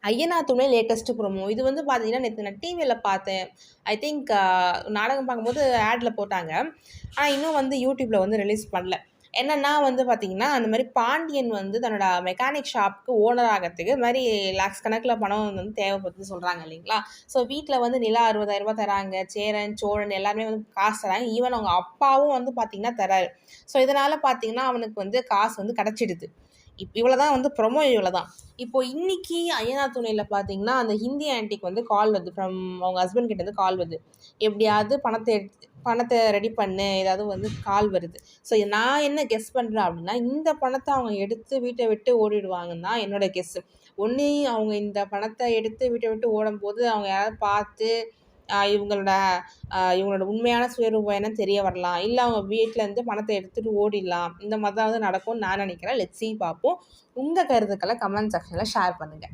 ஐயனார் துணை latest promo. இது வந்து பார்த்தீங்கன்னா, நேத்து நான் டிவில பார்த்தேன். ஐ திங்க் நாடகம் பார்க்கும்போது ஆட்ல போட்டாங்க. ஆனா, இன்னும் வந்து யூடியூப்ல வந்து ரிலீஸ் பண்ணல. என்னன்னா வந்து பார்த்தீங்கன்னா, அந்த மாரி பாண்டியன் வந்து தன்னோட மெக்கானிக் ஷாப்க்கு ஓனர் ஆகறதுக்கு இது மாரி லாக்ஸ் கணக்குல பணம் வந்து தேவைப்படுதுன்னு சொல்றாங்க இல்லைங்களா? ஸோ வீட்ல வந்து நிலா ரூ. 60,000 தராங்க. சேரன், சோழன் எல்லாருமே வந்து காசு தராங்க. ஈவன் அவங்க அப்பாவும் வந்து பார்த்தீங்கன்னா தராரு. ஸோ இதனால பார்த்தீங்கன்னா, அவனுக்கு வந்து காசு வந்து கிடைச்சிடுது. இவ்வளோதான் வந்து ப்ரொமோ இவ்வளோதான். இப்போ இன்னைக்கு ஐயனார் துணையில பார்த்தீங்கன்னா, அந்த ஹிந்தி ஆன்டிக்கு வந்து கால் வருது அவங்க ஹஸ்பண்ட் கிட்டேருந்து கால் வருது. எப்படியாவது பணத்த ரெடி பண்ணு. ஏதாவது வந்து கால் வருது. ஸோ நான் என்ன கெஸ் பண்றேன் அப்படின்னா, இந்த பணத்த அவங்க எடுத்து வீட்ட விட்டு ஓடிடுவாங்கன்னு தான் என்னோட கெஸ்ஸு. ஒண்ணு அவங்க இந்த பணத்த எடுத்து வீட்ட விட்டு ஓடம்போது, அவங்க யாராவது பார்த்து அ இவங்களோட இவங்களோட உண்மையான சுயரூபம் என்னன்னு தெரிய வரலாம். இல்ல அவங்க வீட்லருந்து பணத்த எடுத்துட்டு ஓடிடலாம். இந்த மாதிரி தான் வந்து நடக்கும்னு நான் நினைக்கிறேன். லெட்ஸ் பார்ப்போம். உங்க கருத்துக்கள கமெண்ட் செக்ஷன்ல ஷேர் பண்ணுங்க.